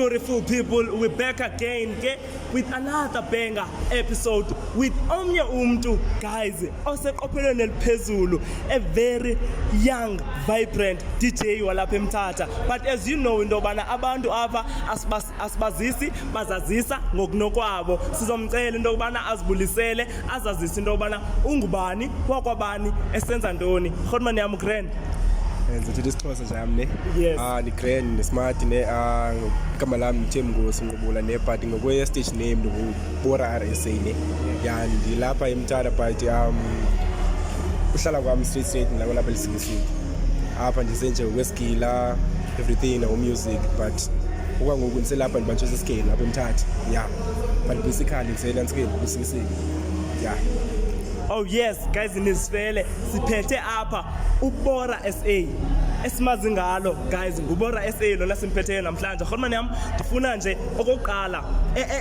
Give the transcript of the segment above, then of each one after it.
Beautiful people, we're back again with another banger episode with omnye umntu, guys, oseqophelweni eliphezulu, a very young, vibrant DJ walapha eMthatha. But as you know, into yobana abantu apha asibazisi bazazisa ngokunokwabo. Sizomcela into yobana azibulisele, azazise into yobana ungubani, wakwabani, esenza ntoni. Khotmani yam grand. Ngizothi isixhosa jam ne. Yes. Ni grand ne smart ne igama lami Themngosi Ngqubula ne but ngokwe stage name ngubora RSA ne. Ya ndilapha eMthatha but uhlala kwami straight la lapha elisingisi. Apha ndisenje kweskila everything no music but okwangoku ndiselapha ndibanjwe scale lapha eMthatha. Yeah. But basically ngisela scale kusingisi. Yeah. Oh yes, guys, nisivele siphethe apha uBora SA esimazi ngalo, guys. Ngubora SA lona simphetheyo namhlanje. Khotmani yam, ndifuna nje okokuqala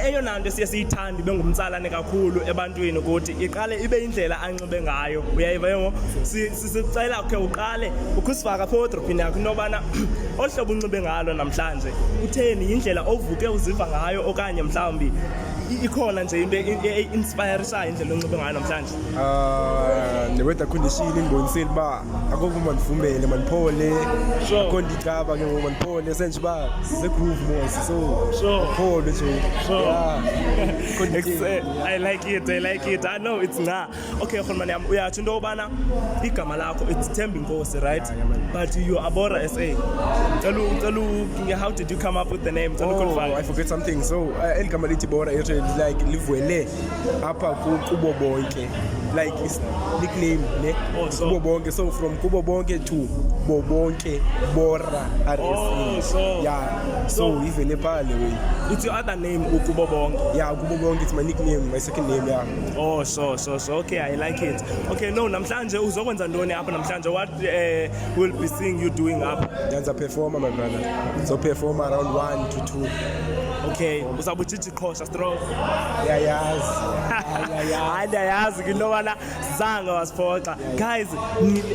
eyona nto siyasiyithanda ibe ngumtsalane kakhulu ebantwini ukuthi iqale ibe indlela anxibe ngayo. Uyayiva yongo sicela ukhe uqale ukusifaka pho edropini yakho nobana ohlobo unxibe ngalo namhlanje utheni, indlela ovuke uziva ngayo okanye mhlawumbi ikhona nje into inspiresayo indlela onxibe ngayo namhlanje. The weather condition ingonisile ba akukho mandivumele mandiphole akho ndicaba ke ngoku mandiphole senje ba size groove mos so phole nje. I like it. I know it's nga. Okay, khona yam uyathi into yobana igama lakho it's Thembinkosi, right? But you are Bora SA. How did you come up with the name? I forget something. So eligama lithi Bora it's like livwele apha kubo bonke, like it's nickname ne kubo bonke, so from kubo bonke to bobonke Bora RSA. Yeah, so ivele pale we. It's your other name ukubo bonke. Yeah, kubo bonke it's my nickname, my second name. Yeah. Oh, so okay, I like it. Okay, no, namhlanje uzokwenza ntoni apha namhlanje? What we'll be seeing you doing up? Dance a performer, my brother. So perform around 1 to 2. Okay, uzabuchichi khosha stroke. Ayazi into yobana zange wasiphoxa. Guys,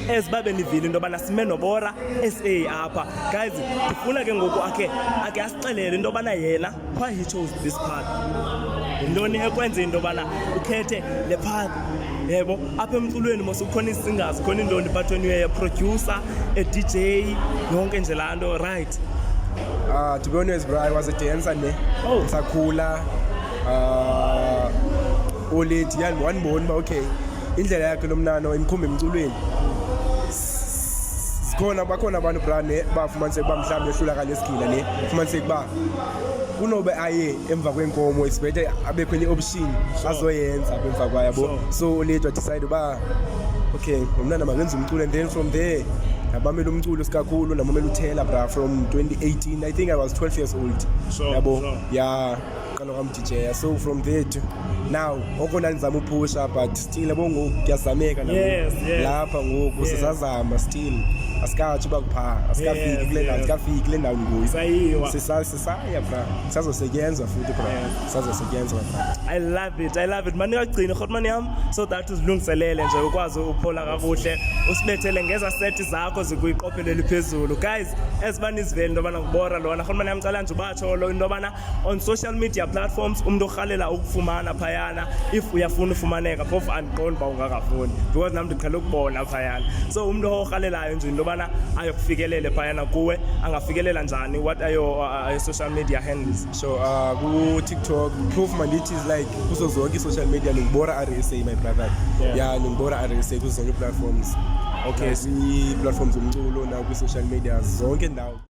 esibabe nivile into yobana sime noBora SA apha. Guys, ndifuna ke ngoku ake asixelele into yobana yena why he chose this path. Ndoni ekwenza into yobana ukhethe le path. Yebo, apha emculweni mose ukhona isingers, khona indoni but when you are a producer, a DJ, yonke nje lanto, right? To be honest, bro, I was a dancer ne. Oh. Sakhula olet yani one bone ba okay. Indlela yakhe lomnano imkhombe emculweni. Bakhona abantu bra ne bafumanise ba mhlawumbe ehlula kale skila ne. Fumanise kuba kunobe aye emva kwenkomo isibethe abe khona ioption azoyenza emva kwayabo. So olet decide ba okay, umnana makenza umculo and then from there abamela umculo sikakhulu namamela uthela bra from 2018. I think I was 12 years old. Yabo. Yeah, qala ngam DJ. So from there to now okona nizama upusha but still yabo ngoku kuyazameka lapha ngoku sisazama still asikathi bakupha asikafiki kule ndawo ngoku sisaya bra sazosebenza futhi bra sazosebenza bra. I love it mani kagcina khotmani yam so that uzilungiselele nje ukwazi uphola kakuhle usibethele ngeza set zakho zikuyiqophelo eliphezulu. Guys, esibani izivele into yobana ngibora lona khotmani yam cala nje batsho lo into yobana on social media platforms umuntu ohalela ukufumana phayana if uyafuna ufumaneka phofu andiqondi ba ungakafuni because nami ndiqhela ukubona phayana. So umuntu ohalelayo nje into yobana ayokufikelele phayana kuwe angafikelela njani, what are your social media handles? So ku TikTok proof mandithi is like kuzo zonke social media ngibora RSA my brother. Yeah, ngibora RSA kuzo zonke platforms. Okay, si platforms umculo na ku social media zonke ndawo.